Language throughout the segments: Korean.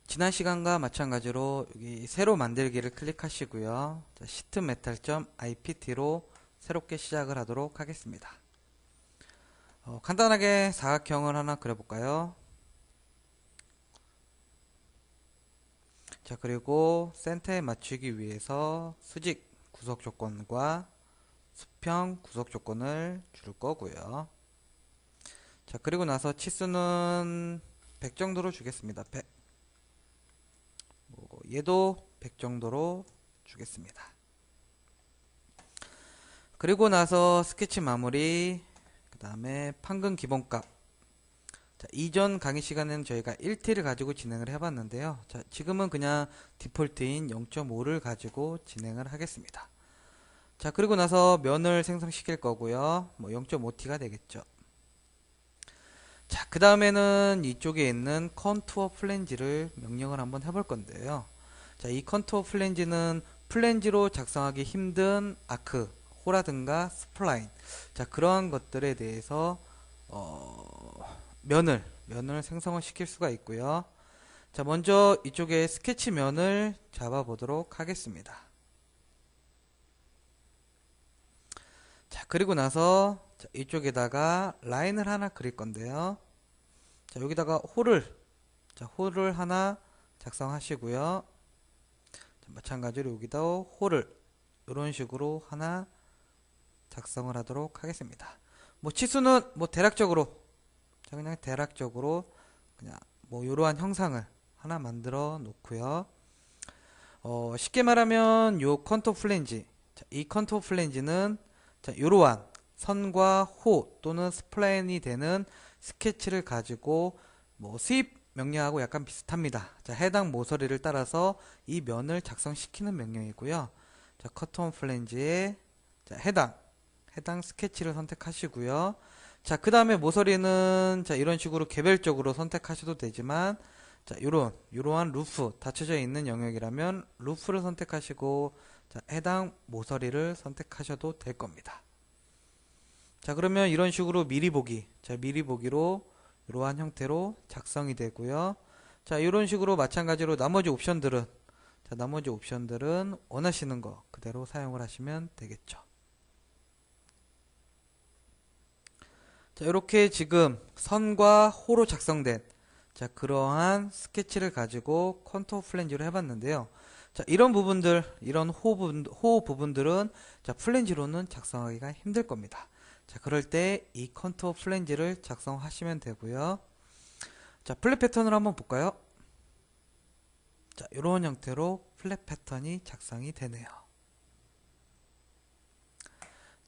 지난 시간과 마찬가지로 여기 새로 만들기를 클릭하시고요. 시트메탈.ipt로 새롭게 시작을 하도록 하겠습니다. 간단하게 사각형을 하나 그려볼까요? 자, 그리고 센터에 맞추기 위해서 수직 구속 조건과 수평 구속 조건을 줄 거고요. 자, 그리고 나서 치수는 100 정도로 주겠습니다. 100. 얘도 100 정도로 주겠습니다. 그리고 나서 스케치 마무리, 그 다음에 판금 기본값. 자, 이전 강의 시간에는 저희가 1t를 가지고 진행을 해봤는데요. 자, 지금은 그냥 디폴트인 0.5를 가지고 진행을 하겠습니다. 자, 그리고 나서 면을 생성시킬 거고요. 0.5t가 되겠죠. 자, 그 다음에는 이쪽에 있는 컨투어 플랜지를 명령을 한번 해볼 건데요. 자, 이 컨투어 플랜지는 플랜지로 작성하기 힘든 아크, 호라든가 스플라인, 자, 그러한 것들에 대해서 면을 생성을 시킬 수가 있고요. 자, 먼저 이쪽에 스케치 면을 잡아 보도록 하겠습니다. 자, 그리고 나서 자, 이쪽에다가 라인을 하나 그릴 건데요. 자, 여기다가 홀을 하나 작성하시고요. 자, 마찬가지로 여기다 홀을 이런 식으로 하나 작성을 하도록 하겠습니다. 치수는 대략적으로, 자, 그냥 대략적으로 그냥 이러한 형상을 하나 만들어 놓고요. 쉽게 말하면 요 컨투어 플랜지, 자, 이 컨투어 플랜지는 자, 이러한 선과 호 또는 스플라인이 되는 스케치를 가지고 수입 명령하고 약간 비슷합니다. 자, 해당 모서리를 따라서 이 면을 작성시키는 명령이고요. 자, 컨투어 플랜지에 자, 해당 스케치를 선택하시고요. 자, 그 다음에 모서리는 자, 이런 식으로 개별적으로 선택하셔도 되지만 자, 이러한 루프 닫혀져 있는 영역이라면 루프를 선택하시고 자, 해당 모서리를 선택하셔도 될 겁니다. 자, 그러면 이런 식으로 미리 보기, 자, 미리 보기로 이러한 형태로 작성이 되고요. 자, 이런 식으로 마찬가지로 나머지 옵션들은 원하시는 거 그대로 사용을 하시면 되겠죠. 자, 이렇게 지금 선과 호로 작성된 자, 그러한 스케치를 가지고 컨투어 플랜지로 해봤는데요. 자, 이런 호 부분들은 자, 플랜지로는 작성하기가 힘들 겁니다. 자, 그럴 때 이 컨투어 플랜지를 작성하시면 되고요. 자, 플랫 패턴을 한번 볼까요? 자, 이런 형태로 플랫 패턴이 작성이 되네요.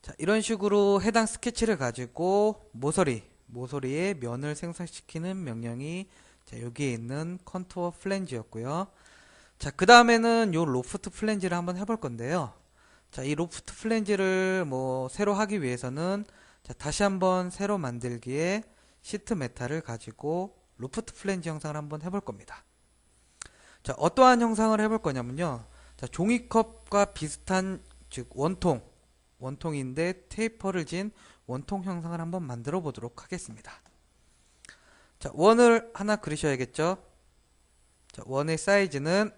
자, 이런 식으로 해당 스케치를 가지고 모서리에 면을 생성시키는 명령이 자, 여기에 있는 컨투어 플랜지였고요. 자, 그 다음에는 요 로프트 플랜지를 한번 해볼 건데요. 자, 이 로프트 플랜지를 새로 하기 위해서는 자, 다시 한번 새로 만들기에 시트 메탈을 가지고 로프트 플랜지 형상을 한번 해볼 겁니다. 자, 어떠한 형상을 해볼 거냐면요. 자, 종이컵과 비슷한 즉 원통인데 테이퍼를 진 원통 형상을 한번 만들어 보도록 하겠습니다. 자, 원을 하나 그리셔야겠죠. 자, 원의 사이즈는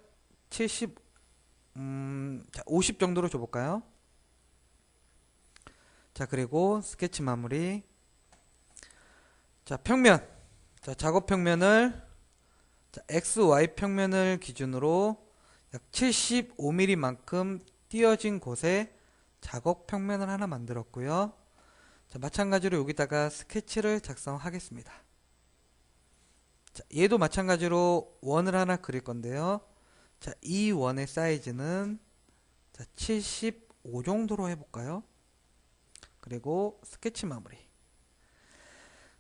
50 정도로 줘볼까요? 자, 그리고 스케치 마무리. 자, 평면. 자, 작업 평면을 자, XY 평면을 기준으로 약 75mm만큼 띄어진 곳에 작업 평면을 하나 만들었고요. 자, 마찬가지로 여기다가 스케치를 작성하겠습니다. 자, 얘도 마찬가지로 원을 하나 그릴 건데요. 자, 이 원의 사이즈는 자, 75 정도로 해볼까요? 그리고 스케치 마무리.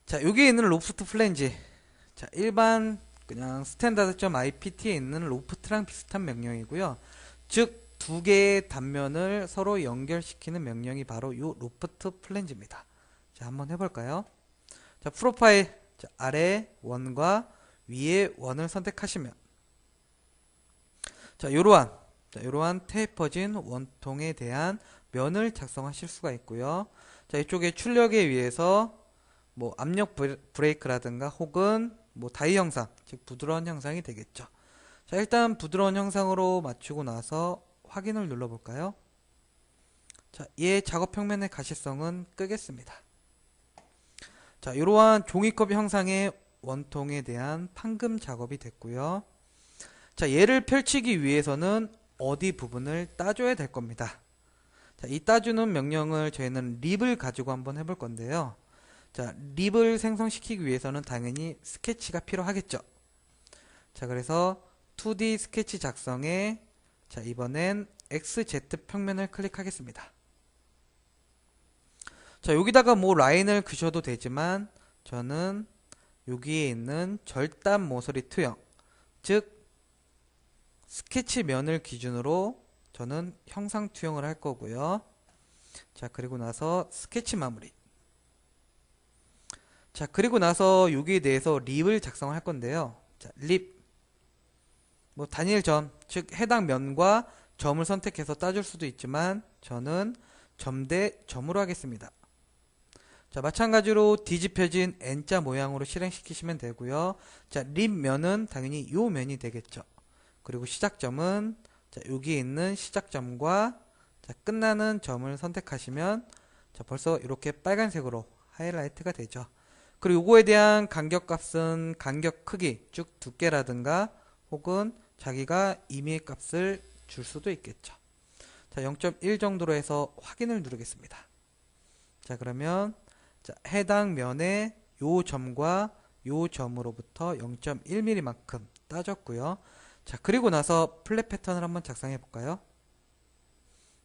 자, 여기에 있는 로프트 플랜지. 자, 일반 그냥 스탠다드.ipt에 있는 로프트랑 비슷한 명령이고요. 즉, 두 개의 단면을 서로 연결시키는 명령이 바로 이 로프트 플랜지입니다. 자, 한번 해볼까요? 자, 프로파일. 자, 아래 원과 위에 원을 선택하시면 자, 요러한 테이퍼진 원통에 대한 면을 작성하실 수가 있고요. 자, 이쪽에 출력에 의해서 압력 브레이크라든가 혹은 다이 형상, 즉 부드러운 형상이 되겠죠. 자, 일단 부드러운 형상으로 맞추고 나서 확인을 눌러볼까요? 자, 얘 작업 평면의 가시성은 끄겠습니다. 자, 이러한 종이컵 형상의 원통에 대한 판금 작업이 됐고요. 자, 얘를 펼치기 위해서는 어디 부분을 따줘야 될 겁니다. 자, 이 따주는 명령을 저희는 립을 가지고 한번 해볼 건데요. 자, 립을 생성시키기 위해서는 당연히 스케치가 필요하겠죠. 자, 그래서 2D 스케치 작성에 자, 이번엔 XZ 평면을 클릭하겠습니다. 자, 여기다가 뭐 라인을 그셔도 되지만 저는 여기에 있는 절단 모서리 투영, 즉 스케치면을 기준으로 저는 형상 투영을 할 거고요. 자, 그리고 나서 스케치 마무리. 자, 그리고 나서 여기에 대해서 립을 작성할 건데요. 자, 립. 뭐 단일 점, 즉 해당 면과 점을 선택해서 따줄 수도 있지만 저는 점 대 점으로 하겠습니다. 자, 마찬가지로 뒤집혀진 N자 모양으로 실행시키시면 되고요. 자, 립 면은 당연히 요 면이 되겠죠. 그리고 시작점은 자, 여기에 있는 시작점과 자, 끝나는 점을 선택하시면 자, 벌써 이렇게 빨간색으로 하이라이트가 되죠. 그리고 요거에 대한 간격값은 간격 크기, 쭉 두께라든가 혹은 자기가 임의의 값을 줄 수도 있겠죠. 자, 0.1 정도로 해서 확인을 누르겠습니다. 자, 그러면 자, 해당 면의 요 점과 요 점으로부터 0.1mm만큼 따졌고요. 자, 그리고 나서 플랫 패턴을 한번 작성해 볼까요?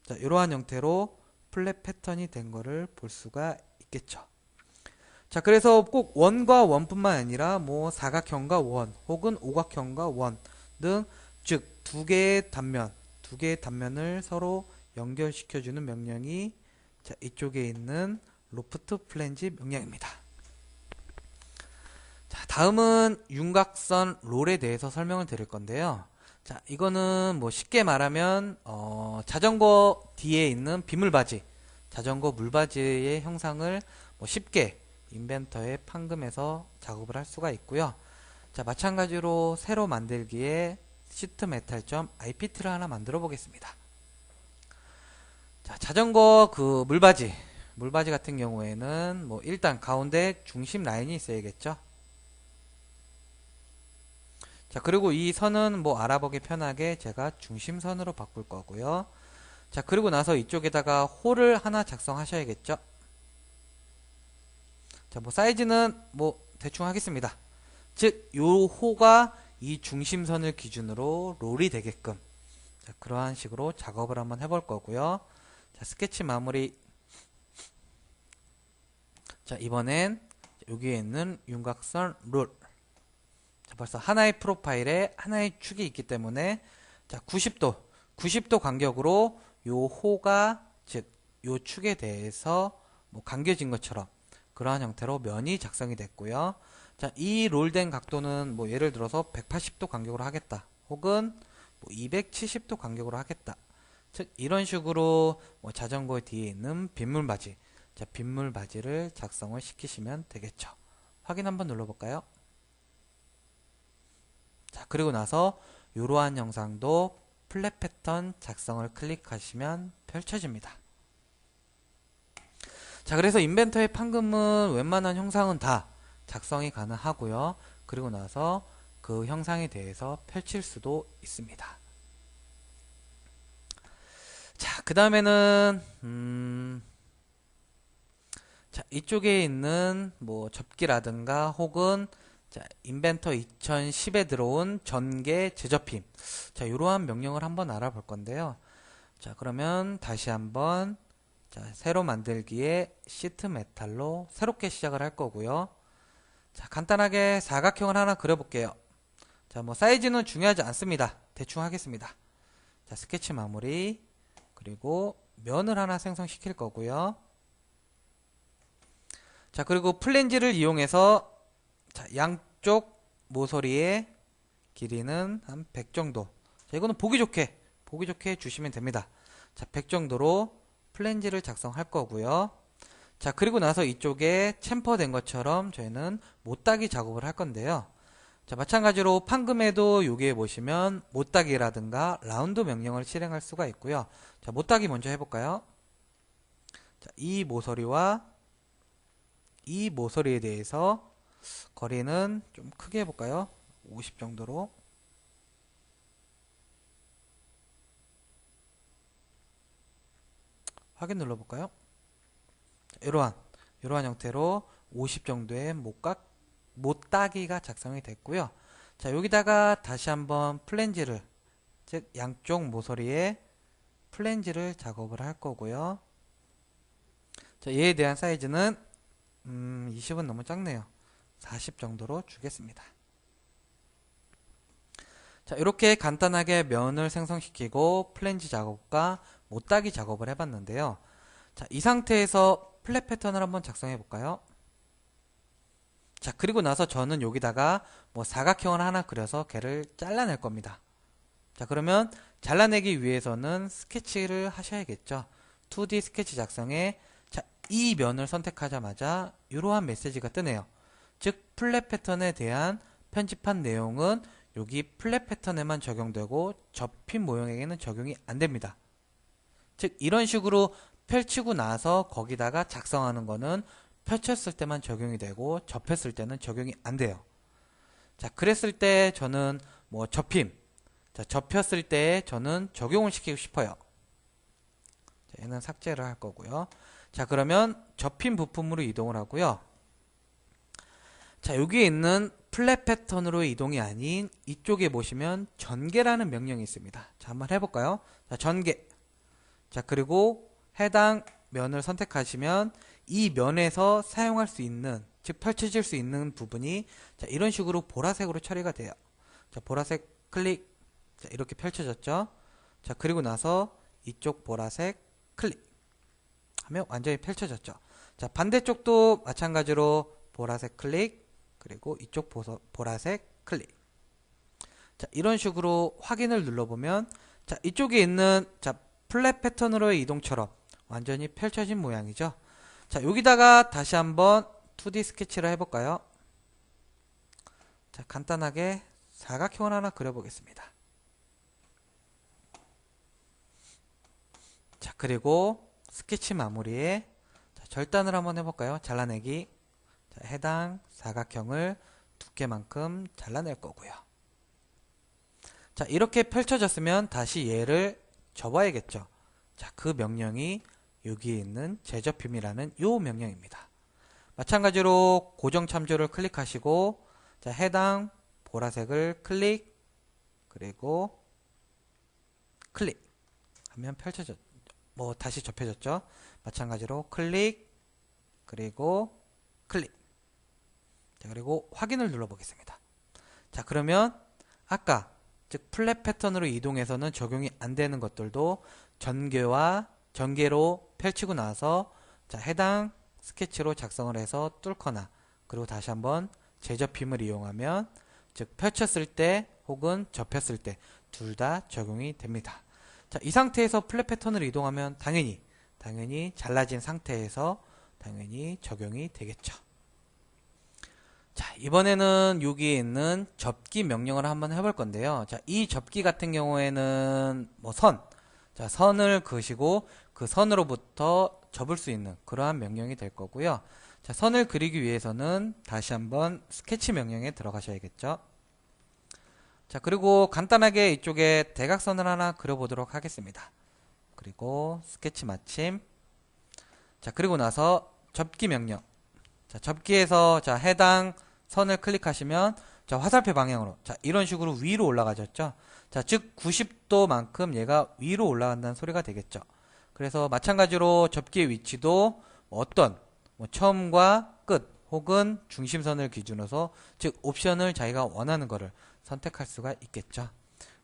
자, 이러한 형태로 플랫 패턴이 된 거를 볼 수가 있겠죠. 자, 그래서 꼭 원과 원뿐만 아니라 뭐 사각형과 원 혹은 오각형과 원 등 즉 두 개의 단면을 서로 연결시켜주는 명령이 자, 이쪽에 있는 로프트 플랜지 명령입니다. 자, 다음은 윤곽선 롤에 대해서 설명을 드릴 건데요. 자, 이거는 뭐 쉽게 말하면 자전거 뒤에 있는 비물바지, 자전거 물바지의 형상을 뭐 쉽게 인벤터에 판금해서 작업을 할 수가 있고요. 자, 마찬가지로 새로 만들기에 시트 메탈점 IPT를 하나 만들어 보겠습니다. 자, 자전거 그 물바지 같은 경우에는 뭐 일단 가운데 중심 라인이 있어야겠죠. 자, 그리고 이 선은 뭐 알아보기 편하게 제가 중심선으로 바꿀 거고요. 자, 그리고 나서 이쪽에다가 홀을 하나 작성하셔야겠죠. 자, 뭐 사이즈는 뭐 대충 하겠습니다. 즉, 요 호가 이 중심선을 기준으로 롤이 되게끔 자, 그러한 식으로 작업을 한번 해볼 거고요. 자, 스케치 마무리. 자, 이번엔 여기에 있는 윤곽선 롤. 자, 벌써 하나의 프로파일에 하나의 축이 있기 때문에 자, 90도 간격으로 요 호가 즉 요 축에 대해서 뭐 감겨진 것처럼 그러한 형태로 면이 작성이 됐고요. 자, 이 롤된 각도는 뭐 예를 들어서 180도 간격으로 하겠다. 혹은 뭐 270도 간격으로 하겠다. 즉 이런 식으로 뭐 자전거 뒤에 있는 빗물바지, 자, 빗물바지를 작성을 시키시면 되겠죠. 확인 한번 눌러볼까요? 자, 그리고 나서 이러한 영상도 플랫 패턴 작성을 클릭하시면 펼쳐집니다. 자, 그래서 인벤터의 판금은 웬만한 형상은 다 작성이 가능하고요. 그리고 나서 그 형상에 대해서 펼칠 수도 있습니다. 자, 그 다음에는 자, 이쪽에 있는 뭐 접기라든가 혹은 자, 인벤터 2010에 들어온 전개 제접힘. 자, 이러한 명령을 한번 알아볼 건데요. 자, 그러면 다시 한번 자, 새로 만들기에 시트 메탈로 새롭게 시작을 할 거고요. 자, 간단하게 사각형을 하나 그려볼게요. 자, 뭐 사이즈는 중요하지 않습니다. 대충 하겠습니다. 자, 스케치 마무리. 그리고 면을 하나 생성시킬 거고요. 자, 그리고 플랜지를 이용해서 자, 양쪽 모서리의 길이는 한 100 정도. 자, 이거는 보기 좋게 주시면 됩니다. 자, 100 정도로 플랜지를 작성할 거고요. 자, 그리고 나서 이쪽에 챔퍼된 것처럼 저희는 못따기 작업을 할 건데요. 자, 마찬가지로 판금에도 여기에 보시면 못따기라든가 라운드 명령을 실행할 수가 있고요. 자, 못따기 먼저 해볼까요? 자, 이 모서리와 이 모서리에 대해서 거리는 좀 크게 해볼까요? 50 정도로. 확인 눌러볼까요? 자, 이러한 형태로 50 정도의 못따기가 작성이 됐고요. 자, 여기다가 다시 한번 플랜지를, 즉 양쪽 모서리에 플랜지를 작업을 할 거고요. 자, 얘에 대한 사이즈는 20은 너무 작네요. 40 정도로 주겠습니다. 자, 이렇게 간단하게 면을 생성시키고 플랜지 작업과 못따기 작업을 해봤는데요. 자, 이 상태에서 플랫 패턴을 한번 작성해 볼까요? 자, 그리고 나서 저는 여기다가 뭐 사각형을 하나 그려서 걔를 잘라낼 겁니다. 자, 그러면 잘라내기 위해서는 스케치를 하셔야겠죠. 2D 스케치 작성에 자, 이 면을 선택하자마자 이러한 메시지가 뜨네요. 즉 플랫 패턴에 대한 편집한 내용은 여기 플랫 패턴에만 적용되고 접힌 모형에게는 적용이 안 됩니다. 즉 이런 식으로 펼치고 나서 거기다가 작성하는 거는 펼쳤을 때만 적용이 되고 접혔을 때는 적용이 안 돼요. 자, 그랬을 때 저는 뭐 자, 접혔을 때 저는 적용을 시키고 싶어요. 자, 얘는 삭제를 할 거고요. 자, 그러면 접힌 부품으로 이동을 하고요. 자, 여기에 있는 플랫 패턴으로 이동이 아닌 이쪽에 보시면 전개라는 명령이 있습니다. 자, 한번 해볼까요? 자, 전개. 자, 그리고 해당 면을 선택하시면 이 면에서 사용할 수 있는, 즉 펼쳐질 수 있는 부분이 자, 이런 식으로 보라색으로 처리가 돼요. 자, 보라색 클릭. 자, 이렇게 펼쳐졌죠. 자, 그리고 나서 이쪽 보라색 클릭 하면 완전히 펼쳐졌죠. 자, 반대쪽도 마찬가지로 보라색 클릭, 그리고 이쪽 보라색 클릭. 자, 이런 식으로 확인을 눌러보면 자, 이쪽에 있는 자, 플랫 패턴으로의 이동처럼 완전히 펼쳐진 모양이죠. 자, 여기다가 다시 한번 2D 스케치를 해볼까요? 자, 간단하게 사각형을 하나 그려보겠습니다. 자, 그리고 스케치 마무리에 자, 절단을 한번 해볼까요? 잘라내기. 자, 해당 사각형을 두께만큼 잘라낼 거고요. 자, 이렇게 펼쳐졌으면 다시 얘를 접어야겠죠. 자, 그 명령이 여기에 있는 재접힘이라는 요 명령입니다. 마찬가지로 고정 참조를 클릭하시고 자, 해당 보라색을 클릭, 그리고 클릭 하면 다시 접혀졌죠. 마찬가지로 클릭, 그리고 클릭. 자, 그리고 확인을 눌러 보겠습니다. 자, 그러면 아까 즉 플랫 패턴으로 이동해서는 적용이 안 되는 것들도 전개로 펼치고 나서 자, 해당 스케치로 작성을 해서 뚫거나 그리고 다시 한번 재접힘을 이용하면 즉 펼쳤을 때 혹은 접혔을 때 둘 다 적용이 됩니다. 자, 이 상태에서 플랫 패턴으로 이동하면 당연히 잘라진 상태에서 당연히 적용이 되겠죠. 자, 이번에는 여기에 있는 접기 명령을 한번 해볼 건데요. 자, 이 접기 같은 경우에는 자, 선을 그으시고 그 선으로부터 접을 수 있는 그러한 명령이 될 거고요. 자, 선을 그리기 위해서는 다시 한번 스케치 명령에 들어가셔야겠죠. 자, 그리고 간단하게 이쪽에 대각선을 하나 그려보도록 하겠습니다. 그리고 스케치 마침. 자, 그리고 나서 접기 명령. 자, 접기에서 자, 해당 선을 클릭하시면 자, 화살표 방향으로 자, 이런 식으로 위로 올라가졌죠. 자, 즉 90도만큼 얘가 위로 올라간다는 소리가 되겠죠. 그래서 마찬가지로 접기의 위치도 어떤 처음과 끝 혹은 중심선을 기준으로 즉 옵션을 자기가 원하는 거를 선택할 수가 있겠죠.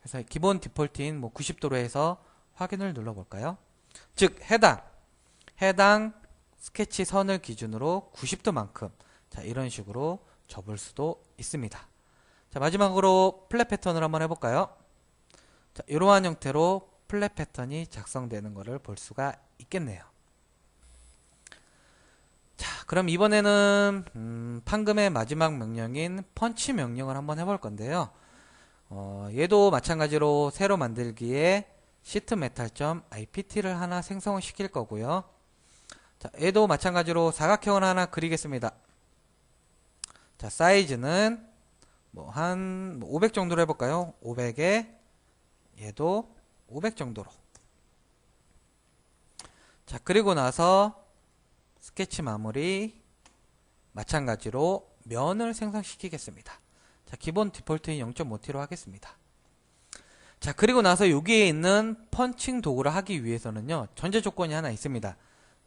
그래서 기본 디폴트인 90도로 해서 확인을 눌러 볼까요? 즉 해당 스케치 선을 기준으로 90도만큼 자, 이런 식으로 접을 수도 있습니다. 자, 마지막으로 플랫 패턴을 한번 해볼까요? 자, 이러한 형태로 플랫 패턴이 작성되는 것을 볼 수가 있겠네요. 자, 그럼 이번에는 판금의 마지막 명령인 펀치 명령을 한번 해볼 건데요. 얘도 마찬가지로 새로 만들기에 sheetmetal.ipt를 하나 생성을 시킬 거고요. 자, 얘도 마찬가지로 사각형을 하나 그리겠습니다. 자, 사이즈는 한 500 정도로 해볼까요? 500에 얘도 500 정도로. 자, 그리고 나서 스케치 마무리 마찬가지로 면을 생성시키겠습니다. 자, 기본 디폴트인 0.5t로 하겠습니다. 자, 그리고 나서 여기에 있는 펀칭 도구를 하기 위해서는요, 전제 조건이 하나 있습니다.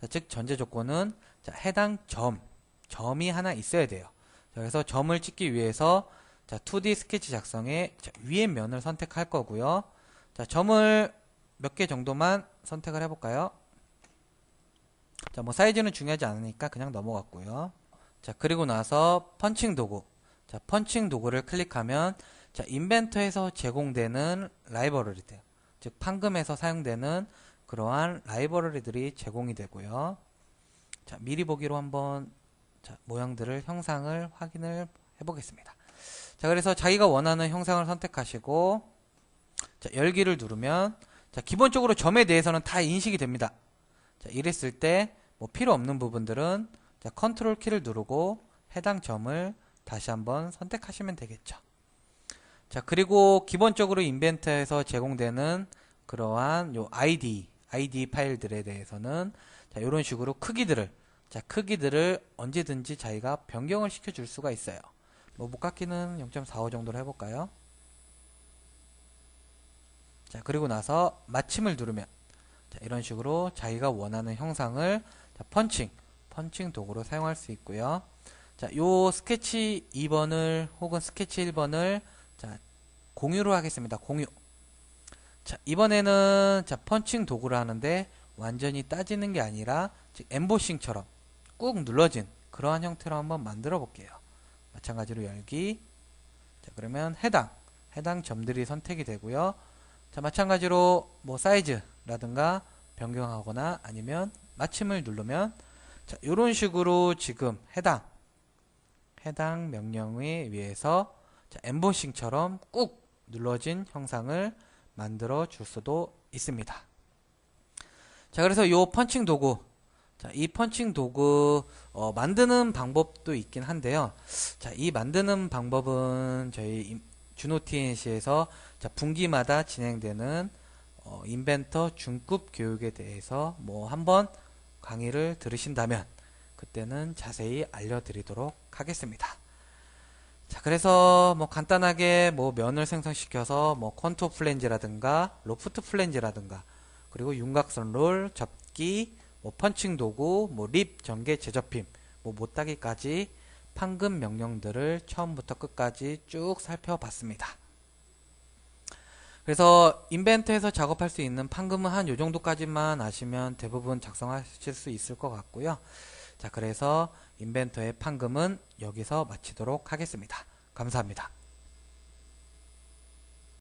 자, 즉 전제 조건은 자, 해당 점이 하나 있어야 돼요. 자, 그래서 점을 찍기 위해서 자, 2D 스케치 작성에 자, 위의 면을 선택할 거고요. 자, 점을 몇 개 정도만 선택을 해볼까요? 자, 사이즈는 중요하지 않으니까 그냥 넘어갔고요. 자, 그리고 나서 펀칭 도구. 자, 펀칭 도구를 클릭하면 자, 인벤터에서 제공되는 라이브러리들, 즉 판금에서 사용되는 그러한 라이브러리들이 제공이 되고요. 자, 미리 보기로 한번 자, 모양들을 형상을 확인을 해보겠습니다. 자, 그래서 자기가 원하는 형상을 선택하시고 자, 열기를 누르면 자, 기본적으로 점에 대해서는 다 인식이 됩니다. 자, 이랬을 때 필요 없는 부분들은 자, 컨트롤 키를 누르고 해당 점을 다시 한번 선택하시면 되겠죠. 자, 그리고 기본적으로 인벤터에서 제공되는 그러한 요 ID 파일들에 대해서는 자, 이런 식으로 크기들을 언제든지 자기가 변경을 시켜줄 수가 있어요. 목깎이는 0.45 정도로 해볼까요? 자, 그리고 나서 마침을 누르면 자, 이런 식으로 자기가 원하는 형상을 자, 펀칭 도구로 사용할 수 있고요. 자, 요 스케치 2번을 혹은 스케치 1번을 자, 공유로 하겠습니다. 공유. 자, 이번에는 자, 펀칭 도구를 하는데 완전히 따지는 게 아니라 즉 엠보싱처럼 꾹 눌러진 그러한 형태로 한번 만들어 볼게요. 마찬가지로 열기. 자, 그러면 해당 점들이 선택이 되고요. 자, 마찬가지로 사이즈라든가 변경하거나 아니면 마침을 누르면 자, 이런 식으로 지금 해당 명령에 의해서 자, 엠보싱처럼 꾹 눌러진 형상을 만들어 줄 수도 있습니다. 자, 그래서 이 펀칭 도구, 자, 이 펀칭 도구 만드는 방법도 있긴 한데요. 자, 이 만드는 방법은 저희 준호TNC에서 분기마다 진행되는 인벤터 중급 교육에 대해서 한번 강의를 들으신다면 그때는 자세히 알려드리도록 하겠습니다. 자, 그래서 간단하게 면을 생성시켜서 컨투어 플랜지라든가 로프트 플랜지라든가 그리고 윤곽선 롤, 접기, 펀칭 도구, 립, 전개, 재접힘, 못따기까지 판금 명령들을 처음부터 끝까지 쭉 살펴봤습니다. 그래서 인벤터에서 작업할 수 있는 판금은 한 요 정도까지만 아시면 대부분 작성하실 수 있을 것 같고요. 자, 그래서 인벤터의 판금은 여기서 마치도록 하겠습니다. 감사합니다.